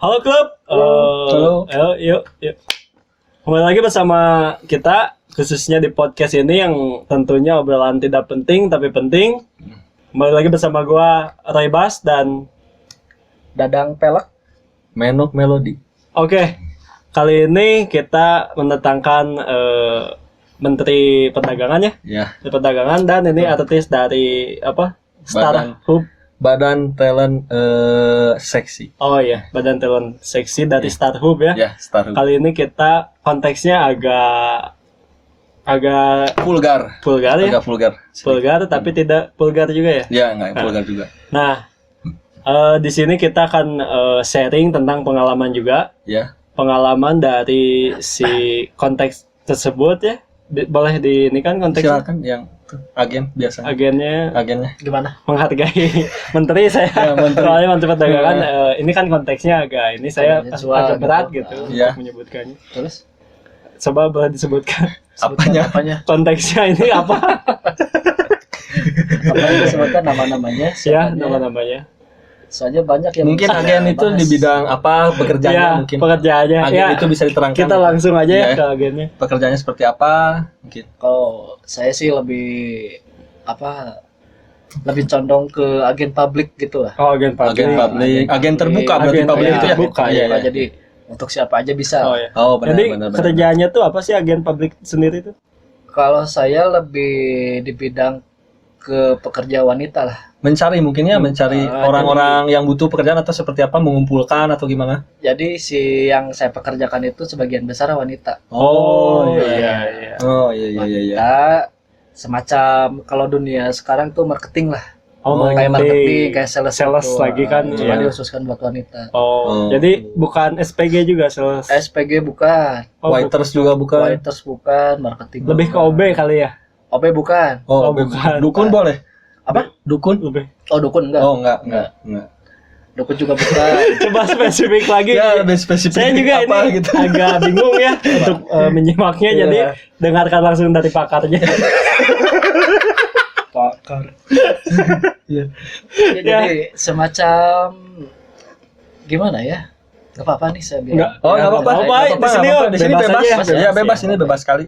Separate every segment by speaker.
Speaker 1: Halo klub.
Speaker 2: Halo.
Speaker 1: Yuk. Kembali lagi bersama kita, khususnya di podcast ini yang tentunya obrolan tidak penting tapi penting. Kembali lagi bersama gua Roy Bas dan
Speaker 3: Dadang Pelek.
Speaker 2: Menok Melody.
Speaker 1: Oke. Kali ini kita mendatangkan Menteri Perdagangan ya.
Speaker 2: Ya.
Speaker 1: Menteri Perdagangan dan ini artis dari apa? Starhub.
Speaker 2: Badan Talent Seksi.
Speaker 1: Oh iya, Badan Talent Seksi dari Starhub ya.
Speaker 2: Ya, Starhub.
Speaker 1: Kali ini kita konteksnya agak
Speaker 2: Vulgar.
Speaker 1: vulgar ya.
Speaker 2: Agak vulgar.
Speaker 1: Vulgar tapi tidak vulgar juga ya.
Speaker 2: Ya, enggak vulgar juga.
Speaker 1: Nah, di sini kita akan sharing tentang pengalaman juga.
Speaker 2: Ya.
Speaker 1: Pengalaman dari si konteks tersebut ya. Boleh di ini kan konteksnya.
Speaker 2: Silakan yang agen biasa.
Speaker 1: Agennya
Speaker 2: Agennya.
Speaker 3: Gimana?
Speaker 1: menghargai menteri saya.
Speaker 2: Ya, menteri.
Speaker 1: Soalnya Menteri Perdagangan ini kan konteksnya agak ini saya agak berat gitu
Speaker 2: Ya.
Speaker 1: untuk menyebutkannya.
Speaker 3: Terus?
Speaker 1: Coba boleh disebutkan
Speaker 3: Apanya?
Speaker 1: konteksnya ini apa?
Speaker 3: Apa yang disebutkan nama-namanya?
Speaker 1: Ya,
Speaker 3: siapanya?
Speaker 1: nama-namanya.
Speaker 3: Soalnya banyak yang
Speaker 2: Mungkin
Speaker 3: bisa
Speaker 2: agen itu
Speaker 3: bahas.
Speaker 2: di bidang apa pekerjaannya
Speaker 1: Ya,
Speaker 2: mungkin.
Speaker 1: pekerjaannya.
Speaker 2: Agen
Speaker 1: Ya,
Speaker 2: itu bisa diterangkan.
Speaker 1: kita langsung aja ya
Speaker 2: Ya.
Speaker 1: ke agennya.
Speaker 2: Pekerjaannya seperti apa? Mungkin.
Speaker 3: Kalau saya sih lebih lebih condong ke agen publik gitu lah.
Speaker 1: Oh, agen publik.
Speaker 2: Agen publik. Agen terbuka berarti
Speaker 1: Agen
Speaker 2: publik
Speaker 1: ya,
Speaker 2: itu ya.
Speaker 1: terbuka,
Speaker 2: Iya,
Speaker 1: ya.
Speaker 2: iya.
Speaker 3: Jadi untuk siapa aja bisa.
Speaker 1: Oh, ya.
Speaker 2: Oh, benar
Speaker 1: Jadi
Speaker 2: benar.
Speaker 1: kerjaannya tuh apa sih agen publik sendiri itu?
Speaker 3: Kalau saya lebih di bidang ke pekerja wanita lah.
Speaker 2: Mencari mungkin ya, mencari
Speaker 1: Ah,
Speaker 2: orang-orang yang butuh pekerjaan atau seperti apa, mengumpulkan atau gimana?
Speaker 3: Jadi si yang saya pekerjakan itu sebagian besar wanita.
Speaker 2: Oh,
Speaker 1: iya.
Speaker 2: Oh, iya.
Speaker 3: Wanita, semacam kalau dunia sekarang tuh marketing lah.
Speaker 1: Oh,
Speaker 3: Kayak marketing, kayak sales gitu.
Speaker 1: lagi kan.
Speaker 3: Cuma
Speaker 1: Iya.
Speaker 3: dikhususkan buat wanita.
Speaker 1: Oh, jadi bukan SPG juga sales.
Speaker 3: SPG bukan,
Speaker 1: Oh,
Speaker 2: Waiters juga bukan.
Speaker 3: waiters bukan, marketing
Speaker 1: lebih ke
Speaker 3: bukan.
Speaker 1: OB kali ya?
Speaker 3: OB bukan.
Speaker 1: Oh,
Speaker 2: Oh,
Speaker 1: bukan.
Speaker 2: Dukun boleh?
Speaker 3: Apa?
Speaker 2: Dukun?
Speaker 1: Lebih.
Speaker 3: Oh dukun enggak.
Speaker 2: Oh, enggak.
Speaker 3: Dukun juga bukan.
Speaker 1: Coba spesifik lagi.
Speaker 2: Ya, lebih spesifik.
Speaker 1: Saya juga
Speaker 2: apa
Speaker 1: ini
Speaker 2: gitu.
Speaker 1: agak bingung ya untuk menyimaknya.
Speaker 3: Iya.
Speaker 1: Jadi dengarkan langsung dari pakarnya.
Speaker 3: Pakar.
Speaker 2: Iya.
Speaker 3: Ya, jadi semacam gimana ya? Gak apa-apa nih saya bilang.
Speaker 1: Enggak.
Speaker 2: Oh, enggak apa-apa.
Speaker 1: Nggak apa-apa.
Speaker 2: Nggak
Speaker 1: Di sini,
Speaker 2: nggak apa-apa. Di sini
Speaker 1: bebas
Speaker 2: bebas.
Speaker 1: aja.
Speaker 2: Ya, bebas ini bebas sekali.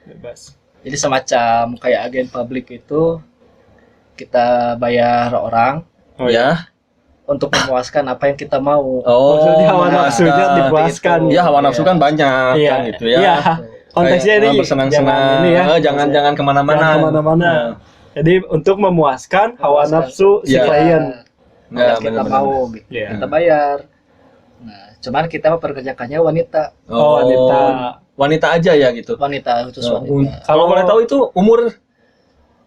Speaker 1: Bebas.
Speaker 3: Jadi semacam kayak agen publik itu kita bayar orang
Speaker 1: Oh, ya.
Speaker 2: Ya.
Speaker 3: untuk memuaskan apa yang kita mau.
Speaker 2: Oh,
Speaker 1: Maksudnya hawa
Speaker 2: memuaskan.
Speaker 1: nafsunya dipuaskan.
Speaker 3: Itu.
Speaker 2: Ya, hawa nafsu kan banyak
Speaker 1: Iya.
Speaker 2: kan gitu ya.
Speaker 1: Iya. Konteksnya
Speaker 2: Kayak,
Speaker 1: ini
Speaker 2: bersenang-senang.
Speaker 1: jangan ini ya.
Speaker 2: Jangan kemana-mana.
Speaker 1: Jangan kemana-mana. Jadi untuk memuaskan hawa
Speaker 3: Memuaskan.
Speaker 1: nafsu si
Speaker 2: Iya.
Speaker 1: klien.
Speaker 3: Yang
Speaker 2: Ya,
Speaker 3: kita
Speaker 2: benar-benar.
Speaker 3: mau gitu.
Speaker 1: Iya.
Speaker 3: Kita bayar. Nah, cuman kita memperkerjakannya wanita.
Speaker 1: Oh, wanita.
Speaker 2: Wanita aja ya gitu.
Speaker 3: Wanita khusus
Speaker 2: Oh,
Speaker 3: wanita.
Speaker 2: Kalau boleh tahu itu umur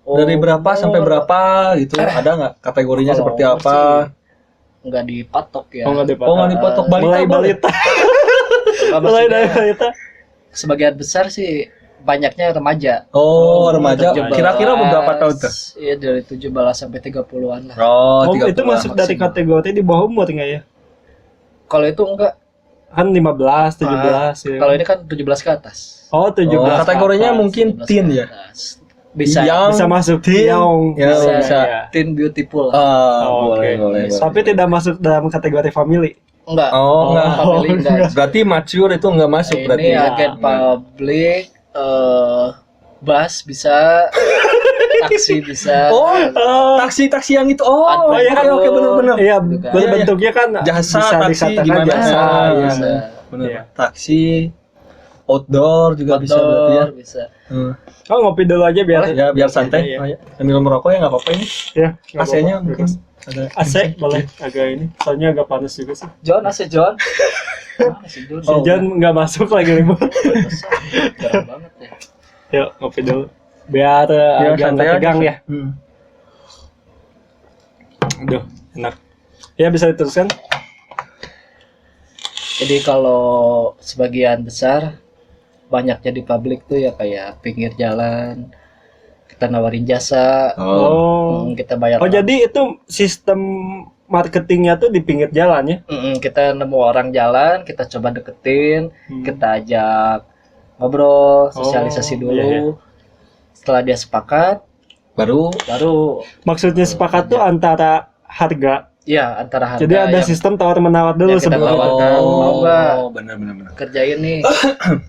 Speaker 2: dari berapa sampai
Speaker 3: Oh,
Speaker 2: berapa gitu? Ada nggak kategorinya
Speaker 3: Kalau
Speaker 2: seperti
Speaker 3: umur
Speaker 2: apa?
Speaker 3: sih nggak dipatok ya.
Speaker 1: Oh, nggak
Speaker 2: Oh, nggak dipatok balita.
Speaker 1: Mulai
Speaker 2: boleh?
Speaker 1: balita.
Speaker 3: Nggak,
Speaker 1: Mulai
Speaker 3: maksudnya
Speaker 1: dari balita.
Speaker 3: sebagian besar sih banyaknya remaja.
Speaker 2: Oh, remaja.
Speaker 3: 17,
Speaker 2: Kira-kira berapa tahun tuh?
Speaker 3: Iya dari 17 sampai 30-an lah.
Speaker 2: Oh,
Speaker 1: Oh, itu
Speaker 2: 30-an
Speaker 1: masuk dari
Speaker 3: maksimal.
Speaker 1: kategori di bawah umur nggak ya?
Speaker 3: Kalau itu enggak.
Speaker 1: Kan 15, 17 ya.
Speaker 3: Kalau ini kan 17 ke atas.
Speaker 1: Oh, 17.
Speaker 2: Oh, kategorinya mungkin
Speaker 3: 17
Speaker 2: teen
Speaker 3: ke
Speaker 2: ya.
Speaker 3: atas. Bisa.
Speaker 2: Yang
Speaker 1: bisa masuk
Speaker 2: teen.
Speaker 1: Tiong.
Speaker 2: Ya, bisa.
Speaker 1: Ya.
Speaker 3: Teen beautiful.
Speaker 1: Oh,
Speaker 2: boleh,
Speaker 1: oke.
Speaker 2: boleh.
Speaker 1: Tapi tidak masuk dalam kategori family.
Speaker 3: Enggak.
Speaker 2: Oh, enggak.
Speaker 3: Family enggak.
Speaker 2: Berarti mature itu enggak masuk berarti.
Speaker 3: Ini
Speaker 1: ya.
Speaker 3: agen publik, bus bisa, taksi bisa.
Speaker 2: Oh, taksi-taksi yang itu. Oh,
Speaker 3: Admin
Speaker 2: iya kan, oke
Speaker 3: itu.
Speaker 2: benar-benar.
Speaker 1: Iya,
Speaker 3: Gitu kan.
Speaker 1: berbentuknya kan
Speaker 2: Jasa
Speaker 1: bisa
Speaker 2: taksi
Speaker 1: dikatakan
Speaker 2: gimana?
Speaker 1: jasa.
Speaker 3: Ah,
Speaker 1: Iya.
Speaker 3: bisa.
Speaker 2: Benar.
Speaker 1: Iya.
Speaker 2: Taksi, outdoor juga bisa berarti ya.
Speaker 3: Outdoor bisa.
Speaker 2: Hmm.
Speaker 1: Oh, ngopi dulu aja biar
Speaker 2: Ya, biar santai.
Speaker 1: Iya.
Speaker 2: Oh, ya. Sambil merokok ya nggak apa-apa ini.
Speaker 1: Ya, nggak
Speaker 2: AC-nya
Speaker 1: apa-apa.
Speaker 2: mungkin ada.
Speaker 1: AC boleh agak ini. Soalnya agak panas juga sih.
Speaker 3: John, AC John. Mana si John?
Speaker 1: Si John nggak masuk lagi libur.
Speaker 3: Jarang banget ya.
Speaker 1: Yuk, ngopi dulu. Biar
Speaker 2: Ya,
Speaker 1: agak
Speaker 2: santai
Speaker 1: nggak
Speaker 2: aja.
Speaker 1: tegang ya.
Speaker 2: Hmm.
Speaker 1: Aduh, enak. Ya, bisa diteruskan.
Speaker 3: Jadi kalau sebagian besar banyaknya di publik tuh ya kayak pinggir jalan, kita nawarin jasa,
Speaker 1: Oh.
Speaker 3: kita bayar.
Speaker 1: Oh, jadi itu sistem marketingnya tuh di pinggir jalan ya?
Speaker 3: Kita nemu orang jalan, kita coba deketin,
Speaker 1: Hmm.
Speaker 3: kita ajak ngobrol, sosialisasi
Speaker 1: Oh,
Speaker 3: dulu.
Speaker 1: iya, iya.
Speaker 3: Setelah dia sepakat,
Speaker 2: Baru
Speaker 3: baru
Speaker 1: Maksudnya sepakat tuh antara harga
Speaker 3: Iya, antara harga
Speaker 1: Jadi ada
Speaker 3: yang
Speaker 1: sistem tawar menawar dulu
Speaker 3: yang kita
Speaker 1: sebelum.
Speaker 3: tawarkan. Mau nggak?
Speaker 2: benar.
Speaker 3: kerjain nih,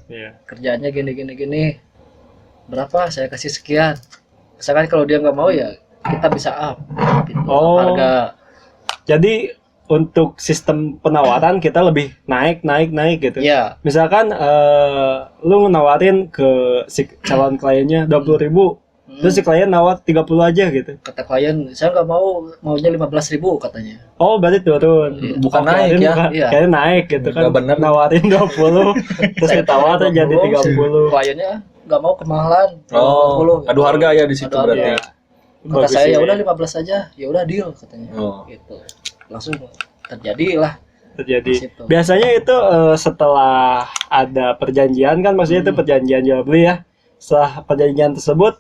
Speaker 1: Iya.
Speaker 3: kerjaannya gini. Berapa? Saya kasih sekian. Misalkan kalau dia nggak mau ya kita bisa up gitu.
Speaker 1: Oh.
Speaker 3: Harga.
Speaker 1: Jadi untuk sistem penawaran kita lebih naik gitu.
Speaker 3: Iya,
Speaker 1: Misalkan lu nawarin ke si calon kliennya 20.000, terus si klien nawar 30 aja gitu.
Speaker 3: kata klien saya nggak mau, maunya 15.000 katanya.
Speaker 1: Oh, berarti turun.
Speaker 2: Bukan
Speaker 1: Oh,
Speaker 2: naik
Speaker 1: kirain
Speaker 2: ya.
Speaker 1: bukan-
Speaker 3: Iya.
Speaker 1: kirain naik gitu kan.
Speaker 2: Nggak bener.
Speaker 1: Nawarin 20, terus
Speaker 3: Saya
Speaker 1: ditawar
Speaker 3: tanya
Speaker 1: jadi 30.
Speaker 3: Kliennya nggak mau kemahalan.
Speaker 2: Oh,
Speaker 3: 20.
Speaker 2: adu harga ya di situ
Speaker 3: Adu harga.
Speaker 2: berarti.
Speaker 3: Kata
Speaker 1: Bagus
Speaker 3: saya
Speaker 1: sih.
Speaker 3: ya udah 15 aja, ya udah deal katanya.
Speaker 2: Oh.
Speaker 3: Gitu. Langsung terjadilah
Speaker 1: Terjadi.
Speaker 3: di situ.
Speaker 1: Biasanya itu setelah ada perjanjian kan, maksudnya itu perjanjian jual beli ya. Setelah perjanjian tersebut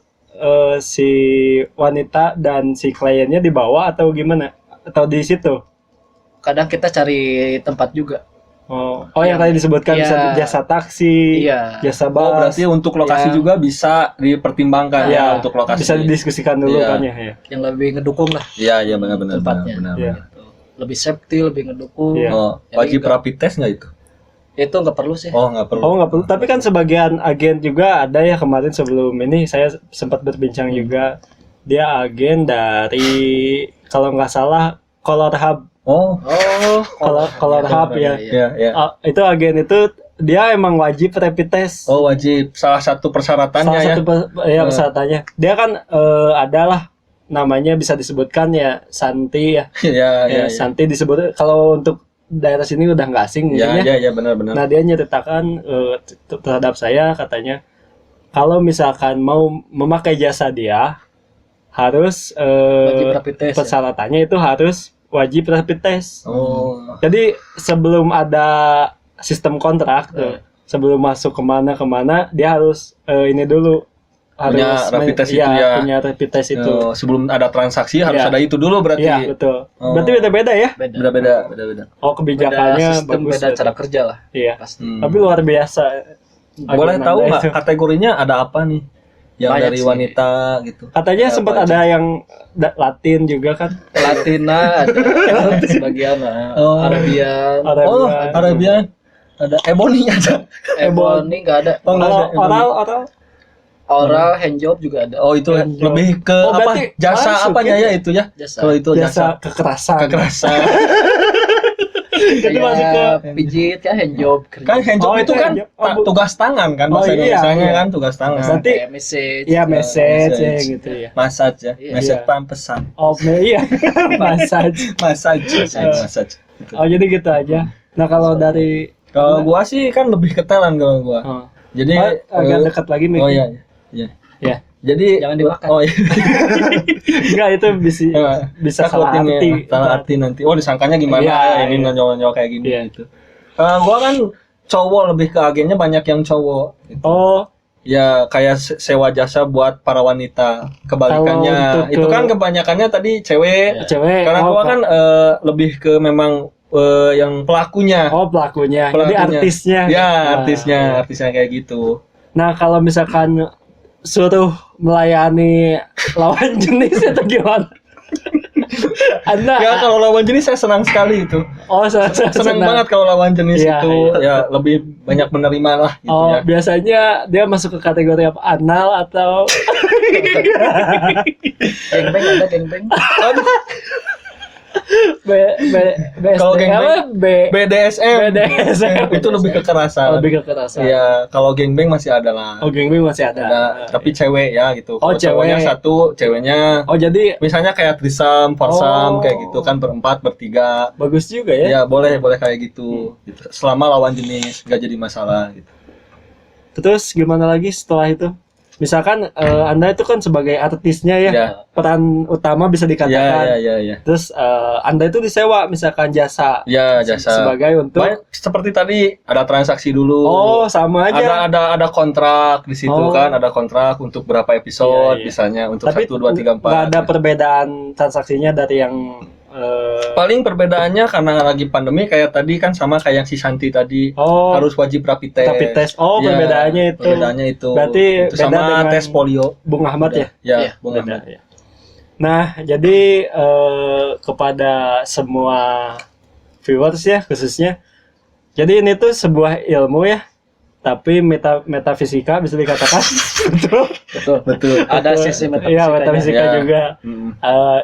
Speaker 1: si wanita dan si kliennya dibawa atau gimana? Atau di situ?
Speaker 3: Kadang kita cari tempat juga.
Speaker 1: Oh yang tadi disebutkan
Speaker 3: Iya.
Speaker 1: bisa jasa taksi,
Speaker 3: Iya.
Speaker 1: jasa
Speaker 2: Oh,
Speaker 1: bus.
Speaker 2: berarti untuk lokasi
Speaker 3: Ya.
Speaker 2: juga bisa dipertimbangkan ya untuk lokasi.
Speaker 1: Bisa didiskusikan dulu
Speaker 2: Iya.
Speaker 1: kan ya.
Speaker 3: Yang lebih ngedukung lah
Speaker 2: Iya, benar.
Speaker 3: tempatnya.
Speaker 1: Iya.
Speaker 3: Gitu. Lebih safety, lebih ngedukung.
Speaker 1: Iya.
Speaker 2: Oh,
Speaker 3: Jadi
Speaker 2: wajib
Speaker 3: nggak-
Speaker 2: rapid test nggak itu?
Speaker 3: Itu nggak perlu sih.
Speaker 2: Oh, nggak perlu.
Speaker 1: Oh nggak perlu. Tapi kan sebagian agen juga ada ya, kemarin sebelum ini saya sempat berbincang juga. Dia agen dari kalau nggak salah Color Hub.
Speaker 2: Oh,
Speaker 1: Color Hub ya.
Speaker 2: ya.
Speaker 1: Itu agen itu dia emang wajib rapid test.
Speaker 2: Oh, wajib. Salah satu persyaratannya
Speaker 1: Salah
Speaker 2: ya.
Speaker 1: satu persyaratannya. Dia kan adalah namanya bisa disebutkan ya Santi ya.
Speaker 2: Iya.
Speaker 1: Santi disebut kalau untuk daerah sini udah nggak asing mungkin ya.
Speaker 2: Iya, benar.
Speaker 1: Nah dia nyeritakan terhadap saya katanya kalau misalkan mau memakai jasa dia harus
Speaker 3: Wajib rapid test. Ya?
Speaker 1: persyaratannya itu harus wajib rapid test.
Speaker 2: Oh.
Speaker 1: Jadi sebelum ada sistem kontrak tuh, sebelum masuk kemana dia harus ini dulu
Speaker 2: Punya
Speaker 1: harus
Speaker 2: rapid test itu
Speaker 1: iya,
Speaker 2: ya.
Speaker 1: punya rapid test itu.
Speaker 2: Oh, sebelum ada transaksi harus
Speaker 1: Iya.
Speaker 2: ada itu dulu berarti.
Speaker 1: Iya betul.
Speaker 2: Oh.
Speaker 1: Berarti beda-beda ya.
Speaker 3: Beda.
Speaker 2: Beda.
Speaker 1: Oh
Speaker 3: Beda
Speaker 1: kebijakannya
Speaker 3: sistem,
Speaker 1: bagus.
Speaker 3: beda cara kerja lah.
Speaker 1: Iya.
Speaker 3: Pasti.
Speaker 1: Tapi luar biasa.
Speaker 2: Boleh
Speaker 1: Agen
Speaker 2: tahu
Speaker 1: Anda
Speaker 2: nggak
Speaker 1: itu.
Speaker 2: kategorinya ada apa nih? Yang
Speaker 3: Banyak
Speaker 2: dari
Speaker 3: sih.
Speaker 2: wanita gitu.
Speaker 1: Katanya
Speaker 2: Ada
Speaker 1: sempat
Speaker 2: apa
Speaker 1: ada yang Latin juga kan.
Speaker 3: Latina ada sebagian lah.
Speaker 2: Oh.
Speaker 3: Arabian.
Speaker 2: Oh, Arabian. Ada Ebony ada.
Speaker 3: Ebony nggak ada.
Speaker 2: Oh, nggak ada.
Speaker 1: Oral
Speaker 3: Oral handjob juga ada.
Speaker 2: Oh, itu
Speaker 1: Handjob.
Speaker 2: lebih ke
Speaker 1: Oh,
Speaker 2: apa?
Speaker 1: berarti
Speaker 2: Jasa
Speaker 1: masuk
Speaker 2: apanya
Speaker 1: ya?
Speaker 2: ya itu ya?
Speaker 3: Jasa.
Speaker 2: Kalau itu
Speaker 1: jasa
Speaker 2: jasa
Speaker 1: kekerasan.
Speaker 2: kekerasan.
Speaker 1: Jadi masuk ke
Speaker 3: Kayak pijit kan handjob kerja.
Speaker 2: Kan handjob
Speaker 1: Oh,
Speaker 2: itu
Speaker 1: itu
Speaker 2: kan
Speaker 1: handjob. Oh, bu-
Speaker 2: tugas tangan kan
Speaker 1: Oh,
Speaker 2: bahasa
Speaker 1: iya,
Speaker 2: Indonesianya
Speaker 1: iya.
Speaker 2: kan tugas tangan.
Speaker 1: Berarti-
Speaker 3: Kayak message.
Speaker 1: Iya message ya
Speaker 2: message.
Speaker 1: gitu ya.
Speaker 2: Massage ya.
Speaker 3: Iya.
Speaker 2: Message
Speaker 1: Iya.
Speaker 2: pampesan.
Speaker 1: Oh iya massage.
Speaker 2: Massage. Gitu.
Speaker 1: Oh jadi gitu aja. Nah kalau dari
Speaker 2: Kalau gua sih kan lebih ketelan kalau gua.
Speaker 1: oh.
Speaker 2: Jadi
Speaker 1: agak dekat lagi nih.
Speaker 2: Oh iya. Iya.
Speaker 1: Ya.
Speaker 2: Jadi
Speaker 3: Jangan dimakan.
Speaker 2: Oh iya.
Speaker 1: Enggak itu bisa salah
Speaker 2: Takut ini
Speaker 1: arti.
Speaker 2: salah arti nanti. Oh disangkanya gimana
Speaker 1: Iya,
Speaker 2: ya ini
Speaker 1: iya.
Speaker 2: nonjol-nonjol kayak gini
Speaker 1: Iya.
Speaker 2: gitu. Gua kan cowok lebih ke agennya banyak yang cowok. Gitu.
Speaker 1: Oh
Speaker 2: Ya kayak sewa jasa buat para wanita.
Speaker 1: Kalau
Speaker 2: Kebalikannya
Speaker 1: untuk
Speaker 2: itu
Speaker 1: ke-
Speaker 2: kan kebanyakannya tadi cewek.
Speaker 1: cewek.
Speaker 2: Karena
Speaker 1: oh,
Speaker 2: gua kan lebih ke memang yang pelakunya.
Speaker 1: oh pelakunya. Jadi
Speaker 2: Pelakunya.
Speaker 1: artisnya.
Speaker 2: Ya
Speaker 1: Nah,
Speaker 2: artisnya kayak gitu.
Speaker 1: Nah kalau misalkan suruh melayani lawan jenis itu gimana? Anda
Speaker 2: Ya kalau lawan jenis saya senang sekali itu.
Speaker 1: oh
Speaker 2: Senang banget kalau lawan jenis
Speaker 1: Iya,
Speaker 2: itu ya lebih banyak menerima lah gitu
Speaker 1: Oh
Speaker 2: ya.
Speaker 1: biasanya dia masuk ke kategori apa? Anal atau
Speaker 3: Gangbang ada gangbang.
Speaker 2: Aduh, Kalau
Speaker 1: BSD
Speaker 2: gangbang,
Speaker 1: apa?
Speaker 2: BDSM.
Speaker 1: BDSM.
Speaker 2: Itu lebih kekerasan.
Speaker 1: Lebih kekerasan.
Speaker 2: Iya, kalau gangbang masih ada lah.
Speaker 1: Oh gangbang masih ada.
Speaker 2: Ada, tapi cewek ya gitu.
Speaker 1: Oh,
Speaker 2: Kalau cowoknya
Speaker 1: cewek.
Speaker 2: satu, ceweknya
Speaker 1: Oh jadi
Speaker 2: misalnya kayak threesome, foursome
Speaker 1: Oh.
Speaker 2: kayak gitu kan berempat, bertiga.
Speaker 1: bagus juga ya.
Speaker 2: Ya boleh kayak gitu. Gitu. Selama lawan jenis nggak jadi masalah gitu.
Speaker 1: Terus gimana lagi setelah itu? Misalkan Anda itu kan sebagai artisnya ya,
Speaker 2: Ya.
Speaker 1: peran utama bisa dikatakan.
Speaker 2: Ya.
Speaker 1: Terus Anda itu disewa misalkan jasa
Speaker 2: Ya jasa.
Speaker 1: sebagai untuk
Speaker 2: Seperti tadi ada transaksi dulu.
Speaker 1: oh sama aja.
Speaker 2: Ada kontrak di situ
Speaker 1: Oh.
Speaker 2: kan, ada kontrak untuk berapa episode
Speaker 1: Iya, iya.
Speaker 2: misalnya untuk
Speaker 1: Tapi
Speaker 2: 1 2 3 4.
Speaker 1: nggak ada perbedaan transaksinya dari yang
Speaker 2: Paling perbedaannya karena lagi pandemi kayak tadi kan sama kayak yang si Santi tadi
Speaker 1: oh
Speaker 2: harus wajib rapid test.
Speaker 1: rapid test. Oh
Speaker 2: Ya,
Speaker 1: perbedaannya itu.
Speaker 2: Perbedaannya itu.
Speaker 1: Berarti
Speaker 2: Itu
Speaker 1: beda
Speaker 2: sama
Speaker 1: dengan
Speaker 2: tes polio.
Speaker 1: Bung Ahmad ya?
Speaker 2: Ya,
Speaker 3: Iya,
Speaker 2: Bung
Speaker 1: Beda,
Speaker 2: Ahmad.
Speaker 1: ya. Nah, jadi kepada semua viewers ya khususnya. Jadi ini tuh sebuah ilmu ya, tapi metafisika bisa dikatakan. Betul.
Speaker 3: Betul. Ada sisi
Speaker 1: Iya, metafisika
Speaker 2: Ya.
Speaker 1: juga.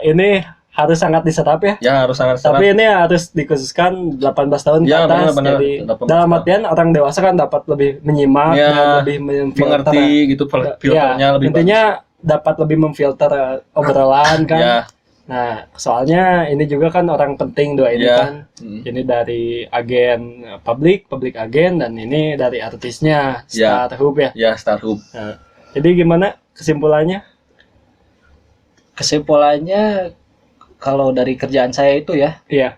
Speaker 1: Ini harus sangat diserap ya.
Speaker 2: Ya harus sangat serap.
Speaker 1: Tapi ini harus dikhususkan 18 tahun ke
Speaker 2: Ya,
Speaker 1: atas.
Speaker 2: benar-benar.
Speaker 1: Jadi
Speaker 2: 18
Speaker 1: dalam
Speaker 2: tahun.
Speaker 1: artian orang dewasa kan dapat lebih menyimak
Speaker 2: Ya,
Speaker 1: dan lebih memfilter.
Speaker 2: mengerti gitu filternya
Speaker 1: Ya,
Speaker 2: lebih
Speaker 1: intinya dapat lebih memfilter obrolan kan.
Speaker 2: Ya.
Speaker 1: Nah, soalnya ini juga kan orang penting doa ini
Speaker 2: Ya.
Speaker 1: kan. Ini dari agen publik agen, dan ini dari artisnya
Speaker 2: Ya.
Speaker 1: Star Hub ya.
Speaker 2: Ya Starhub.
Speaker 1: Nah, jadi gimana kesimpulannya?
Speaker 3: Kesimpulannya kalau dari kerjaan saya itu ya,
Speaker 1: Iya.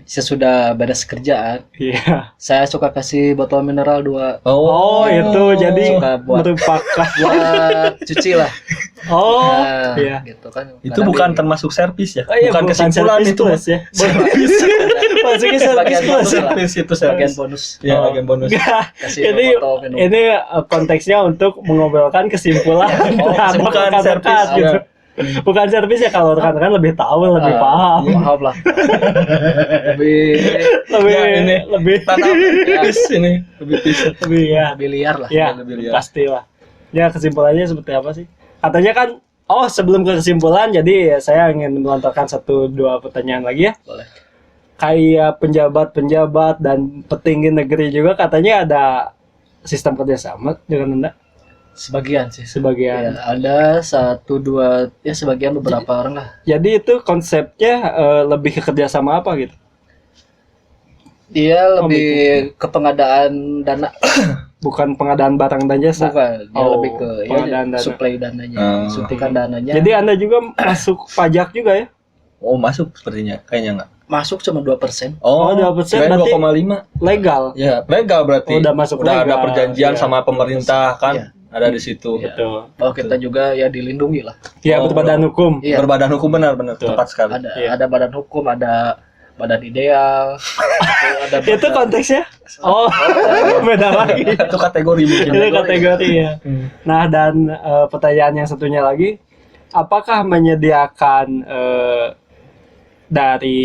Speaker 3: sesudah beres kerjaan,
Speaker 1: Iya.
Speaker 3: saya suka kasih botol mineral 2
Speaker 1: Oh, itu jadi
Speaker 3: Suka buat
Speaker 1: merupakan
Speaker 3: buat cuci lah.
Speaker 1: oh,
Speaker 3: Nah,
Speaker 1: iya.
Speaker 3: gitu kan.
Speaker 2: Itu
Speaker 3: Karena
Speaker 2: bukan
Speaker 3: di-
Speaker 2: termasuk servis ya?
Speaker 1: Oh, iya,
Speaker 2: bukan kesimpulan
Speaker 1: service
Speaker 2: itu.
Speaker 1: plus ya.
Speaker 2: Servis.
Speaker 1: Masuknya service
Speaker 3: Bagian
Speaker 1: plus.
Speaker 3: bonus lah.
Speaker 2: Servis itu
Speaker 3: bagian
Speaker 2: servis.
Speaker 3: bonus.
Speaker 2: Ya,
Speaker 1: Oh.
Speaker 2: bagian bonus.
Speaker 1: Enggak.
Speaker 3: Kasih
Speaker 1: Ini
Speaker 3: botol minum.
Speaker 1: ini konteksnya untuk mengobrolkan kesimpulan
Speaker 3: Oh,
Speaker 1: terhadap
Speaker 2: bukan
Speaker 1: rekan-rekan
Speaker 2: servis,
Speaker 1: gitu.
Speaker 2: ya.
Speaker 1: Bukan servis ya, kalau rekan-rekan lebih tahu, lebih paham.
Speaker 3: Paham lah. lebih
Speaker 1: Lebih
Speaker 2: Ya, ini.
Speaker 1: lebih
Speaker 2: Tanam pis ini lebih pis.
Speaker 1: lebih ya.
Speaker 3: lebih liar lah.
Speaker 1: Ya,
Speaker 2: lebih liar.
Speaker 1: pastilah. Ya, kesimpulannya seperti apa sih? Katanya kan, sebelum ke kesimpulan, jadi saya ingin melontarkan 1-2 pertanyaan lagi ya.
Speaker 3: Boleh.
Speaker 1: Kayak penjabat-penjabat dan petinggi negeri juga katanya ada sistem kerjasama dengan Anda
Speaker 3: Sebagian sih.
Speaker 1: sebagian.
Speaker 3: Ya, ada 1-2 ya sebagian beberapa orang lah.
Speaker 1: Jadi itu konsepnya lebih ke kerjasama apa gitu?
Speaker 3: Dia lebih ke pengadaan dana,
Speaker 1: Bukan pengadaan barang dan jasa.
Speaker 3: bukan. Dia
Speaker 1: Oh,
Speaker 3: lebih ke
Speaker 1: pengadaan dana.
Speaker 3: suplai dananya,
Speaker 2: Oh.
Speaker 3: suntikan dananya.
Speaker 1: Jadi Anda juga masuk pajak juga ya?
Speaker 2: Oh, masuk sepertinya. Kayaknya enggak.
Speaker 3: masuk cuma 2%.
Speaker 1: Oh, 2%,
Speaker 2: kirain
Speaker 1: berarti-
Speaker 2: 2,5.
Speaker 1: Legal.
Speaker 2: Ya, legal berarti.
Speaker 1: Oh, udah masuk
Speaker 2: Udah ada
Speaker 1: legal.
Speaker 2: perjanjian
Speaker 1: Iya.
Speaker 2: sama pemerintah kan?
Speaker 3: Iya.
Speaker 2: Ada di situ.
Speaker 3: Iya.
Speaker 1: Betul.
Speaker 3: Bahwa kita juga ya dilindungi lah.
Speaker 1: Ya,
Speaker 2: Oh,
Speaker 1: berbadan hukum.
Speaker 3: Iya.
Speaker 2: Berbadan hukum benar-benar
Speaker 1: Betul.
Speaker 2: tepat sekali.
Speaker 3: Ada
Speaker 1: Iya.
Speaker 3: ada badan hukum, ada badan ideal. ada
Speaker 1: Itu
Speaker 3: badan-
Speaker 1: konteksnya? Oh, beda lagi.
Speaker 2: Itu kategori mungkin.
Speaker 1: Itu kategori ya.
Speaker 2: Hmm.
Speaker 1: Nah, dan pertanyaan yang satunya lagi, apakah menyediakan dari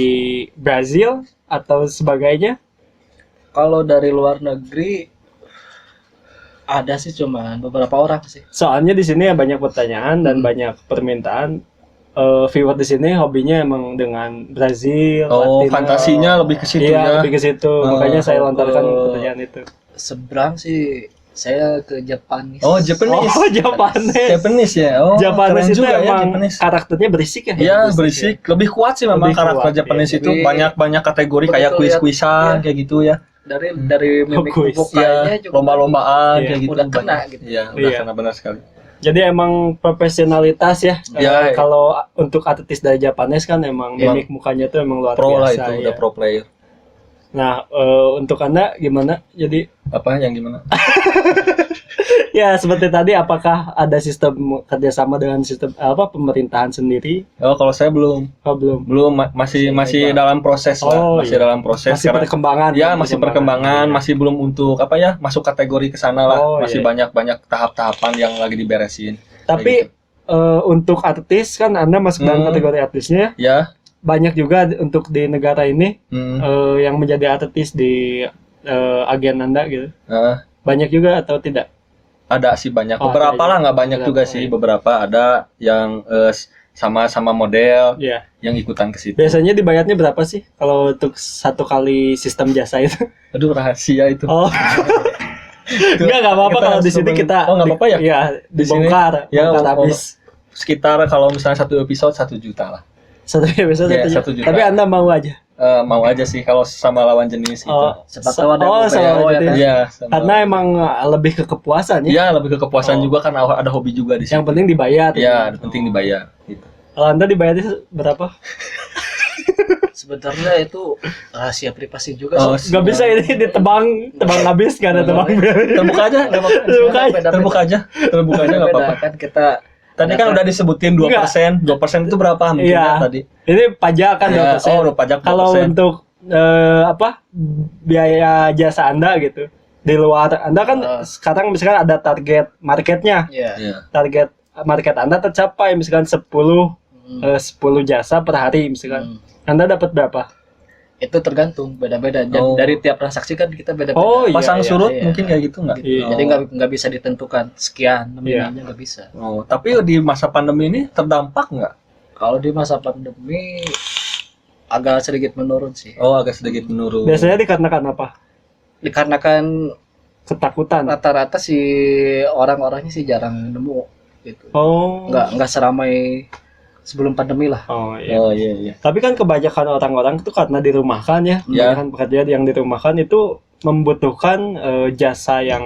Speaker 1: Brazil atau sebagainya?
Speaker 3: Kalau dari luar negeri ada sih cuman beberapa orang sih.
Speaker 1: Soalnya di sini ya banyak pertanyaan dan banyak permintaan. Viewer di sini hobinya emang dengan Brazil,
Speaker 2: Oh,
Speaker 1: Latin.
Speaker 2: fantasinya lebih ke situ
Speaker 1: Iya,
Speaker 2: ya.
Speaker 1: lebih ke situ. Makanya saya lontarkan
Speaker 3: oh.
Speaker 1: pertanyaan itu.
Speaker 3: Seberang sih saya ke Japanis.
Speaker 2: Oh, Japanese.
Speaker 1: Oh, Japanese.
Speaker 2: Japanese ya. Oh,
Speaker 1: Japanese
Speaker 2: keren
Speaker 1: itu
Speaker 2: juga ya
Speaker 1: emang
Speaker 2: Japanese.
Speaker 1: karakternya berisik ya?
Speaker 2: Iya, berisik. Lebih kuat sih memang
Speaker 1: Lebih
Speaker 2: karakter
Speaker 1: kuat,
Speaker 2: Japanese
Speaker 3: iya.
Speaker 2: itu.
Speaker 3: Lebih-
Speaker 2: Banyak-banyak kategori
Speaker 3: Betul,
Speaker 2: kayak
Speaker 3: lihat.
Speaker 2: kuis-kuisan
Speaker 3: Iya.
Speaker 2: kayak gitu ya.
Speaker 3: Dari mimik
Speaker 1: kuis.
Speaker 3: mukanya
Speaker 2: Iya,
Speaker 3: juga
Speaker 2: lomba-lombaan
Speaker 1: Iya.
Speaker 2: kayak gitu.
Speaker 3: Udah kena
Speaker 2: banyak.
Speaker 3: gitu.
Speaker 2: Iya, udah
Speaker 1: Iya.
Speaker 2: kena benar sekali.
Speaker 1: Jadi emang profesionalitas ya.
Speaker 2: Iya.
Speaker 1: Kalau untuk artis dari Japanese kan emang
Speaker 2: Iya.
Speaker 1: mimik mukanya tuh emang luar
Speaker 2: Pro lah
Speaker 1: biasa.
Speaker 2: itu,
Speaker 1: ya.
Speaker 2: udah pro player.
Speaker 1: Nah, untuk Anda gimana? Jadi
Speaker 2: Apa yang gimana?
Speaker 1: ya seperti tadi, apakah ada sistem kerjasama dengan sistem pemerintahan sendiri?
Speaker 2: Oh, kalau saya belum.
Speaker 1: Oh, belum.
Speaker 2: Belum masih dalam proses lah,
Speaker 1: Oh,
Speaker 2: masih
Speaker 1: iya.
Speaker 2: dalam proses
Speaker 1: Masih
Speaker 2: karena-
Speaker 1: perkembangan.
Speaker 2: ya masih perkembangan, masih belum untuk apa ya, masuk kategori ke sana lah.
Speaker 1: Oh,
Speaker 2: Masih
Speaker 1: iya.
Speaker 2: banyak-banyak tahap-tahapan yang lagi diberesin.
Speaker 1: Tapi untuk artis kan Anda masuk dalam
Speaker 2: Hmm.
Speaker 1: kategori artisnya,
Speaker 2: Ya,
Speaker 1: banyak juga untuk di negara ini
Speaker 2: hmm,
Speaker 1: yang menjadi artis di agen Anda gitu.
Speaker 2: nah,
Speaker 1: Banyak juga atau tidak?
Speaker 2: ada sih banyak.
Speaker 1: Oh,
Speaker 2: Beberapa
Speaker 1: ada
Speaker 2: lah,
Speaker 1: ya.
Speaker 2: nggak banyak
Speaker 1: Beberapa,
Speaker 2: juga sih.
Speaker 1: ya.
Speaker 2: Beberapa ada yang sama-sama model
Speaker 1: Ya.
Speaker 2: yang ikutan ke situ.
Speaker 1: Biasanya dibayarnya berapa sih kalau untuk satu kali sistem jasa itu?
Speaker 2: Aduh, rahasia itu.
Speaker 1: Oh. Enggak apa-apa
Speaker 2: Kita
Speaker 1: kalau di
Speaker 2: harus
Speaker 1: sini
Speaker 2: coba-
Speaker 1: kita.
Speaker 2: Oh, nggak apa-apa ya?
Speaker 1: Iya,
Speaker 2: Di sini?
Speaker 1: dibongkar,
Speaker 2: Ya,
Speaker 1: bongkar
Speaker 2: oh,
Speaker 1: habis.
Speaker 2: Sekitar kalau misalnya satu episode 1 juta lah.
Speaker 1: Satu episode
Speaker 2: Iya,
Speaker 1: 1
Speaker 2: 1 juta.
Speaker 1: Tapi Anda mau aja.
Speaker 2: Mau aja sih kalau sama lawan jenis gitu.
Speaker 3: Siapa tahu ada
Speaker 1: oh,
Speaker 3: yang
Speaker 1: sama
Speaker 3: PO ya
Speaker 1: jadi-
Speaker 3: kan?
Speaker 2: Iya, sama-
Speaker 1: Karena emang lebih ke kepuasan ya.
Speaker 2: Iya, lebih ke kepuasan
Speaker 1: Oh.
Speaker 2: juga kan ada hobi juga di situ.
Speaker 1: Yang penting dibayar.
Speaker 2: Iya, penting dibayar gitu.
Speaker 1: Kalau Anda dibayarnya berapa?
Speaker 3: Sebenarnya itu rahasia privasi juga
Speaker 2: Oh,
Speaker 3: sih.
Speaker 1: Gak bisa ini ditebang habis kan ada tebang.
Speaker 2: Terbuka aja, nggak apa-apa.
Speaker 1: Terbuka aja.
Speaker 2: Terbuka aja, terbuka aja nggak
Speaker 3: Beda
Speaker 2: apa-apa.
Speaker 3: kan kita
Speaker 2: Tadi kan udah disebutin 2%, 2% itu berapa mungkin
Speaker 1: Iya.
Speaker 2: ya tadi?
Speaker 1: Ini pajak kan
Speaker 2: Ya,
Speaker 1: 2%.
Speaker 2: oh, pajak 2%.
Speaker 1: Kalau untuk biaya jasa Anda gitu. Di luar Anda kan
Speaker 3: Ah.
Speaker 1: sekarang misalkan ada target marketnya.
Speaker 3: ya
Speaker 2: Iya.
Speaker 1: Target market Anda tercapai misalkan 10 jasa per hari misalkan. Anda dapat berapa?
Speaker 3: Itu tergantung beda-beda.
Speaker 2: Oh.
Speaker 3: Dari tiap transaksi kan kita beda-beda.
Speaker 1: Oh, iya,
Speaker 2: Pasang
Speaker 1: iya,
Speaker 2: surut
Speaker 3: iya.
Speaker 2: mungkin kayak gitu nggak?
Speaker 1: Iya.
Speaker 3: Jadi nggak bisa ditentukan sekian nominalnya, nggak bisa.
Speaker 2: Oh, tapi di masa pandemi ini terdampak nggak?
Speaker 3: Kalau di masa pandemi agak sedikit menurun sih.
Speaker 2: Oh, agak sedikit menurun.
Speaker 1: Biasanya dikarenakan apa?
Speaker 3: Dikarenakan
Speaker 1: Ketakutan.
Speaker 3: rata-rata si orang-orangnya sih jarang nemu gitu.
Speaker 1: Oh.
Speaker 3: Nggak seramai sebelum pandemi lah.
Speaker 1: Oh iya.
Speaker 2: Oh iya iya.
Speaker 1: Tapi kan kebanyakan orang-orang itu karena dirumahkan ya, kebanyakan pekerja yang dirumahkan itu membutuhkan jasa yang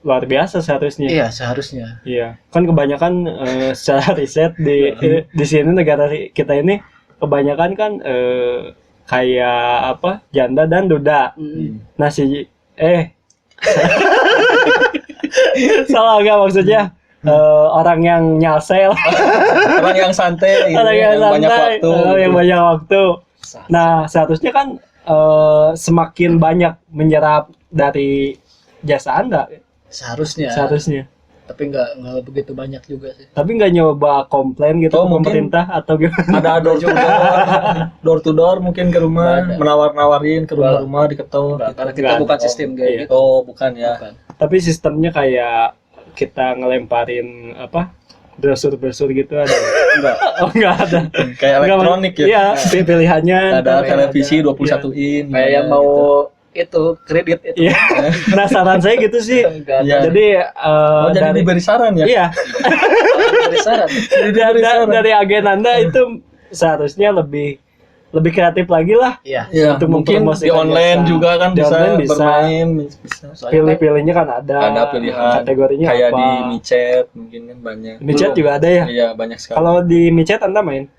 Speaker 1: luar biasa seharusnya.
Speaker 3: Iya, seharusnya.
Speaker 1: Iya. Kan kebanyakan secara riset di sini negara kita ini kebanyakan kan kayak apa? Janda dan duda. Nah si salah nggak maksudnya? Orang yang nyasel,
Speaker 2: Orang yang santai, gitu,
Speaker 1: orang yang
Speaker 2: banyak
Speaker 1: santai,
Speaker 2: waktu.
Speaker 1: yang
Speaker 2: gitu.
Speaker 1: banyak waktu. Nah, seharusnya kan semakin banyak menyerap dari jasa Anda,
Speaker 3: Seharusnya. Tapi nggak begitu banyak juga sih.
Speaker 1: tapi nggak nyoba komplain gitu
Speaker 2: Oh,
Speaker 1: ke
Speaker 2: mungkin
Speaker 1: pemerintah atau gimana?
Speaker 2: Ada door to door mungkin ke rumah,
Speaker 3: Nggak ada.
Speaker 2: menawar-nawarin ke rumah-rumah diketok.
Speaker 3: Nggak, karena kita
Speaker 1: Nggak.
Speaker 3: bukan sistem kayak
Speaker 1: Iya.
Speaker 3: gitu.
Speaker 2: Oh, bukan ya.
Speaker 3: Bukan.
Speaker 1: Tapi sistemnya kayak kita ngelemparin apa? Brosur-brosur gitu ada?
Speaker 3: Enggak.
Speaker 1: Oh, nggak ada.
Speaker 2: Kayak elektronik ya.
Speaker 1: Iya, pilihannya.
Speaker 2: Ada
Speaker 1: ntar
Speaker 2: televisi
Speaker 1: ada.
Speaker 2: 21 in.
Speaker 3: Kayak yang mau itu kredit itu.
Speaker 1: Iya. Penasaran saya gitu sih.
Speaker 3: Enggak
Speaker 2: Iya.
Speaker 3: ada.
Speaker 1: Jadi
Speaker 2: jadi
Speaker 1: dari
Speaker 2: diberi saran ya.
Speaker 1: iya,
Speaker 3: Dari syarat.
Speaker 1: dari agen Anda itu seharusnya lebih kreatif lagi lah.
Speaker 3: Iya.
Speaker 2: Ya,
Speaker 1: Untuk
Speaker 2: mungkin di
Speaker 1: mempromosikan
Speaker 2: online
Speaker 1: jasa.
Speaker 2: juga kan
Speaker 1: Di
Speaker 2: bisa
Speaker 1: online bisa.
Speaker 2: bermain, bisa.
Speaker 3: Soalnya
Speaker 1: Pilih-pilihnya kan ada.
Speaker 2: Ada pilihan
Speaker 1: Kategorinya
Speaker 2: kayak
Speaker 1: apa?
Speaker 2: di micet mungkin kan banyak.
Speaker 1: Micet juga ada ya.
Speaker 2: Iya, banyak sekali.
Speaker 1: Kalau di micet Anda main?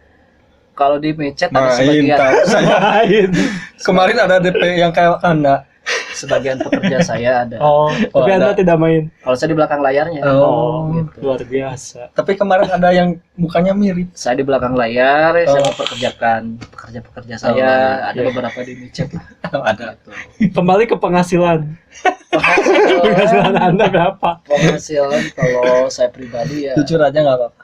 Speaker 3: kalau di mecet ada
Speaker 2: Main
Speaker 3: sebagian
Speaker 2: tahu saya.
Speaker 1: Main.
Speaker 2: Kemarin ada DP yang kayak Anda.
Speaker 3: sebagian pekerja saya ada.
Speaker 1: Oh, tapi Anda
Speaker 2: ada.
Speaker 1: tidak main.
Speaker 3: Kalau saya di belakang layarnya.
Speaker 2: Oh,
Speaker 3: gitu.
Speaker 1: Luar biasa.
Speaker 2: Tapi kemarin ada yang mukanya mirip.
Speaker 3: Saya di belakang layar, saya
Speaker 2: Oh.
Speaker 3: mempekerjakan pekerja-pekerja saya, ada beberapa di mecet.
Speaker 2: Ada.
Speaker 1: Kembali ke penghasilan. Penghasilan Anda berapa?
Speaker 3: Penghasilan kalau saya pribadi ya,
Speaker 2: Jujur aja nggak apa-apa.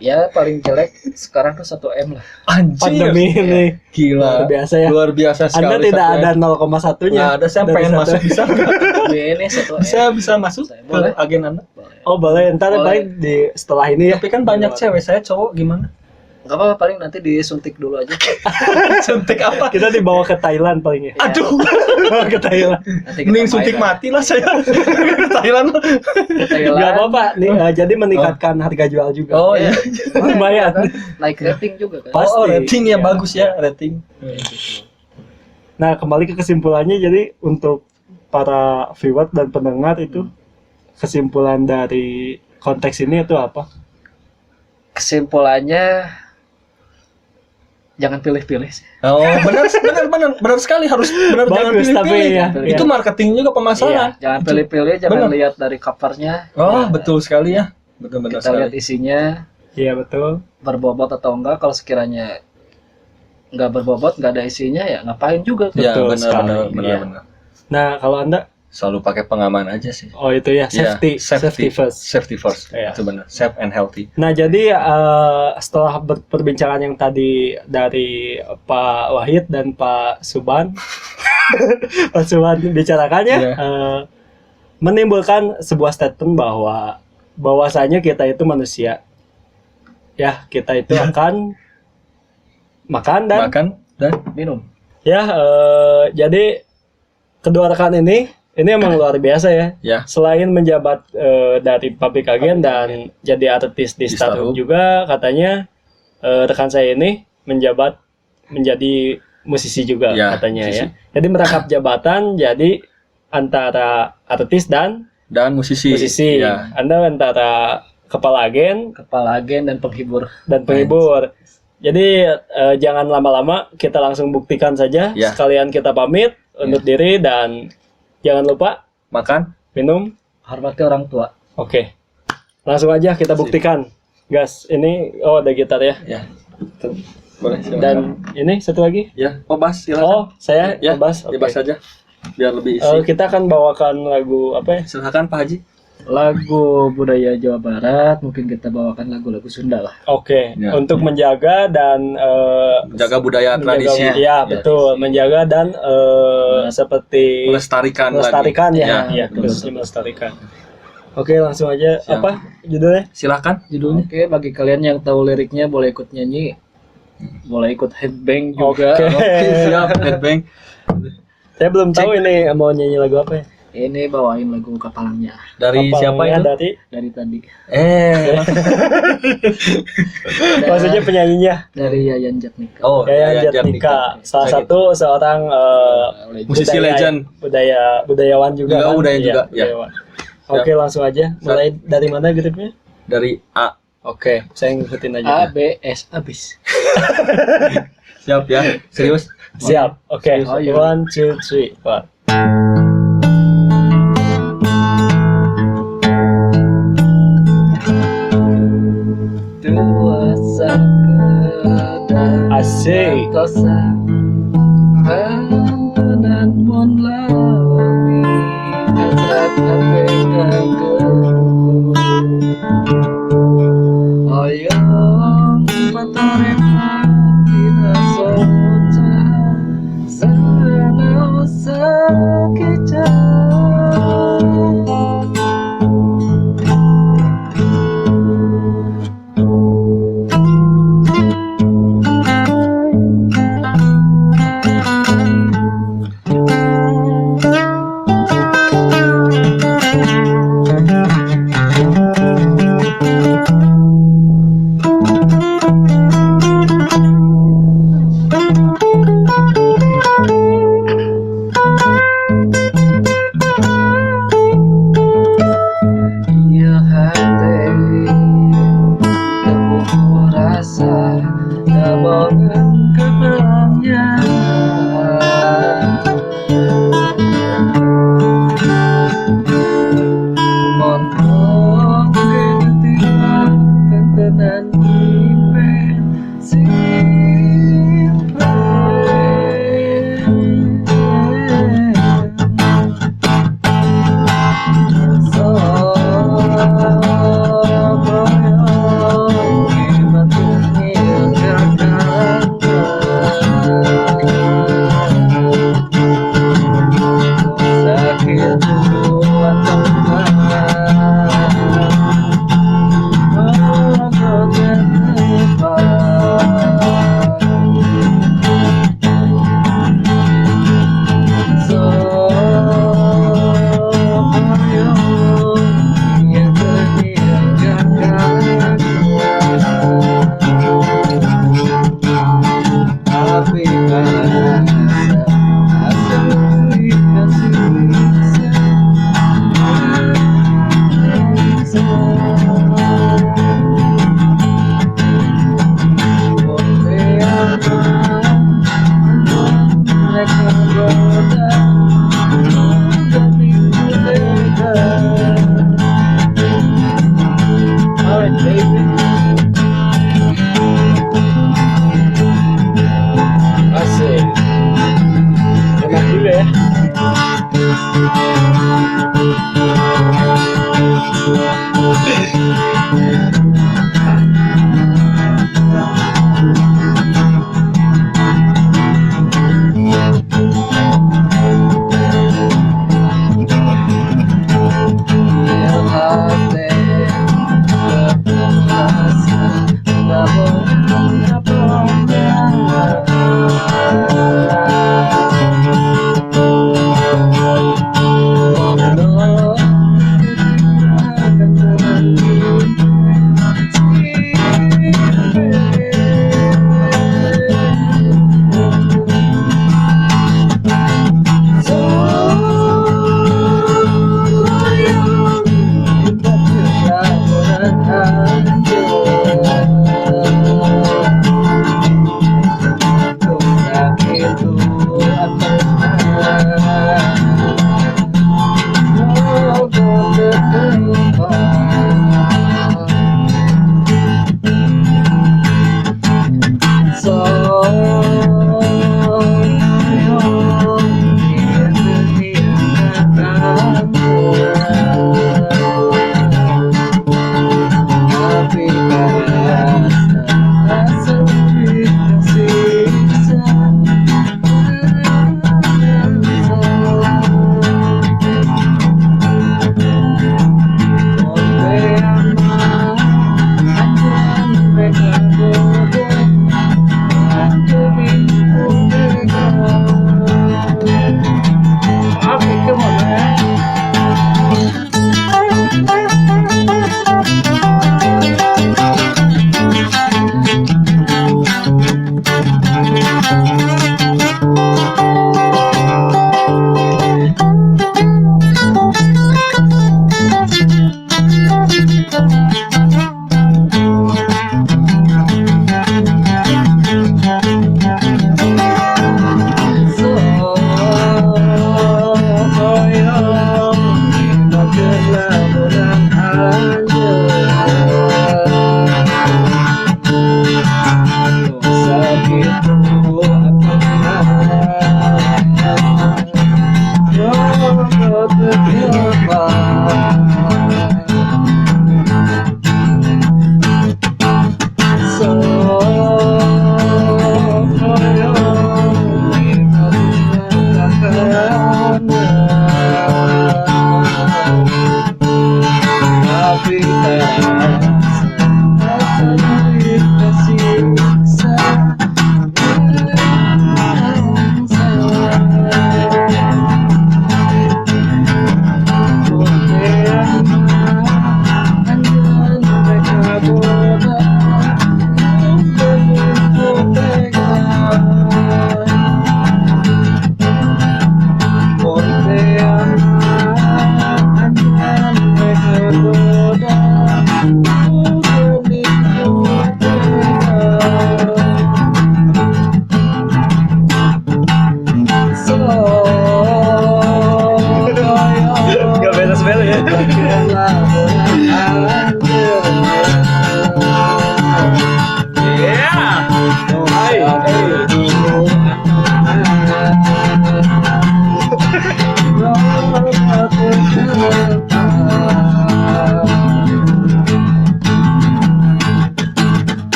Speaker 3: ya paling jelek sekarang tuh 1 M lah.
Speaker 2: Anjir.
Speaker 1: Pandemi ini.
Speaker 2: Gila.
Speaker 1: Luar biasa ya.
Speaker 2: Luar biasa sekali.
Speaker 1: Anda tidak
Speaker 2: satu
Speaker 1: ada
Speaker 2: M.
Speaker 1: 0,1-nya.
Speaker 2: Nggak ada, saya
Speaker 1: Dari
Speaker 2: pengen
Speaker 1: satu
Speaker 2: masuk
Speaker 1: M.
Speaker 2: bisa nggak?
Speaker 3: Ini 1 M.
Speaker 2: Saya bisa masuk
Speaker 3: Saya
Speaker 2: ke
Speaker 3: boleh.
Speaker 2: agen Anda.
Speaker 3: Boleh.
Speaker 1: Oh, boleh. Ntar
Speaker 3: Boleh.
Speaker 1: paling di setelah ini ya.
Speaker 2: Tapi kan banyak cewek, saya cowok gimana?
Speaker 3: Nggak apa-apa, paling nanti disuntik dulu aja.
Speaker 2: Suntik apa?
Speaker 1: Kita dibawa ke Thailand paling ya.
Speaker 2: Aduh,
Speaker 1: Dibawa ke Thailand.
Speaker 3: Nanti kita
Speaker 2: mending
Speaker 3: main
Speaker 2: suntik
Speaker 3: lah.
Speaker 2: mati lah saya. Ke Thailand.
Speaker 3: Ke Thailand.
Speaker 1: Gak apa-apa. Nih, jadi meningkatkan harga jual juga.
Speaker 2: Oh iya.
Speaker 1: Lumayan.
Speaker 3: Naik rating juga kan.
Speaker 1: Pasti.
Speaker 2: Oh, rating ya
Speaker 1: Iya.
Speaker 2: bagus ya, rating.
Speaker 1: Nah, kembali ke kesimpulannya, jadi untuk para viewer dan pendengar itu kesimpulan dari konteks ini itu apa?
Speaker 3: Kesimpulannya jangan pilih-pilih sih.
Speaker 2: Oh, benar sekali, harus benar jangan
Speaker 1: Bagus, tapi
Speaker 2: pilih-pilih.
Speaker 1: ya,
Speaker 2: Itu
Speaker 1: iya.
Speaker 2: marketing juga pemasaran.
Speaker 3: Jangan pilih-pilih, jangan
Speaker 2: Bener.
Speaker 3: lihat dari covernya.
Speaker 2: Oh,
Speaker 3: Ya,
Speaker 2: betul sekali ya. Benar-benar
Speaker 3: Kita lihat
Speaker 2: sekali.
Speaker 3: isinya
Speaker 1: Iya, betul.
Speaker 3: berbobot atau enggak. Kalau sekiranya nggak berbobot, nggak ada isinya, ya ngapain juga tuh.
Speaker 2: Ya,
Speaker 1: Betul sekali,
Speaker 2: benar
Speaker 1: iya.
Speaker 2: benar.
Speaker 1: Nah, kalau Anda,
Speaker 2: Selalu pakai pengaman aja sih.
Speaker 1: oh itu ya,
Speaker 2: Iya,
Speaker 1: safety first.
Speaker 2: Safety first.
Speaker 1: Iya.
Speaker 2: Itu benar. Safe and healthy.
Speaker 1: Nah, jadi setelah perbincangan yang tadi dari Pak Wahid dan Pak Suban, Pak Suban bicarakannya,
Speaker 2: Iya.
Speaker 1: menimbulkan sebuah statement bahwasanya kita itu manusia, ya kita itu akan makan dan
Speaker 2: Makan dan
Speaker 3: Minum.
Speaker 1: ya jadi kedua rekan ini emang luar biasa ya.
Speaker 2: ya.
Speaker 1: Selain menjabat dari public agen dan jadi artis di
Speaker 2: Di
Speaker 1: Starhub
Speaker 2: Starhub.
Speaker 1: juga, katanya rekan saya ini menjabat menjadi musisi juga
Speaker 2: Ya,
Speaker 1: katanya
Speaker 2: musisi.
Speaker 1: ya. Jadi merangkap jabatan jadi antara artis dan
Speaker 2: musisi.
Speaker 1: musisi.
Speaker 2: Ya.
Speaker 1: Anda antara kepala agen
Speaker 3: Kepala agen dan penghibur.
Speaker 1: dan penghibur. Jadi jangan lama-lama, kita langsung buktikan saja.
Speaker 2: Ya.
Speaker 1: Sekalian kita pamit undur diri dan jangan lupa
Speaker 2: Makan.
Speaker 1: minum.
Speaker 3: Hormati orang tua.
Speaker 1: Oke. Langsung aja kita buktikan. Gas, ini ada gitar ya.
Speaker 2: Ya. Tuh. Boleh. silakan.
Speaker 1: Dan ini satu lagi.
Speaker 2: ya, Bas, silakan.
Speaker 1: Oh, saya
Speaker 2: ya,
Speaker 1: Bas. Oke.
Speaker 2: Bebas saja. Biar lebih isi.
Speaker 1: Kita akan bawakan lagu apa ya?
Speaker 2: Silakan Pak Haji.
Speaker 3: lagu budaya Jawa Barat, mungkin kita bawakan lagu-lagu Sunda lah.
Speaker 1: Oke,
Speaker 2: Ya.
Speaker 1: untuk menjaga dan
Speaker 2: Jaga budaya tradisi,
Speaker 1: ya betul, menjaga dan seperti
Speaker 2: melestarikan
Speaker 1: melestarikan
Speaker 2: lagi.
Speaker 1: ya, ya,
Speaker 2: betul.
Speaker 1: terus melestarikan. Oke, langsung aja.
Speaker 2: Siap.
Speaker 1: Apa judulnya?
Speaker 2: Silakan judulnya.
Speaker 3: Oke, bagi kalian yang tahu liriknya boleh ikut nyanyi, boleh ikut headbang juga.
Speaker 1: Oke.
Speaker 2: Oke, siap, headbang.
Speaker 1: Saya belum tahu ini mau nyanyi lagu apa ya.
Speaker 3: Ini bawain lagu Kapalangnya
Speaker 2: Dari siapa
Speaker 1: Apalnya
Speaker 2: itu?
Speaker 1: dari
Speaker 3: dari tadi,
Speaker 1: maksudnya penyanyinya
Speaker 3: dari Yayan Jatnika.
Speaker 2: Oh,
Speaker 1: Yayan Jatnika, salah satu seorang
Speaker 2: musisi legend.
Speaker 1: budayawan juga
Speaker 2: Juga
Speaker 1: kan?
Speaker 2: budaya
Speaker 1: Iya,
Speaker 2: juga, ya.
Speaker 1: budayawan. Oke, langsung aja. Mulai dari mana grupnya?
Speaker 2: Dari A.
Speaker 1: Oke, saya ngikutin
Speaker 3: A
Speaker 1: aja.
Speaker 3: B S abis.
Speaker 2: Siap ya, serius.
Speaker 1: Siap. Oke.
Speaker 3: Oh, iya.
Speaker 1: 1, 2, 3, 4.
Speaker 3: Dua sekedar
Speaker 1: Asik.
Speaker 3: tosa Pantunan mon lami Hasrat hati aku Oyong patore Dina soca Sana sakit Iya hati Temuku rasa Nabonan kepalanya Montong ketilang Kentenan impen Sakit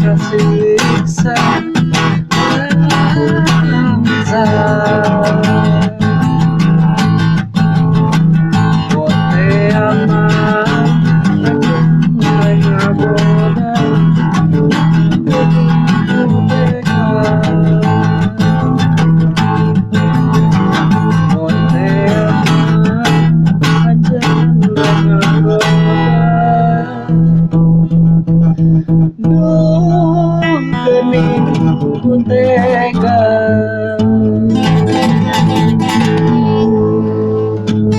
Speaker 3: tersiksa bangsa. Bote aman mereka bodoh merdeka. Bote aman mereka bodoh gening tega.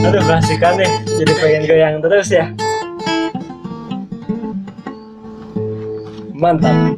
Speaker 1: Aduh, kasihkan nih, jadi pengen goyang terus ya. Mantap.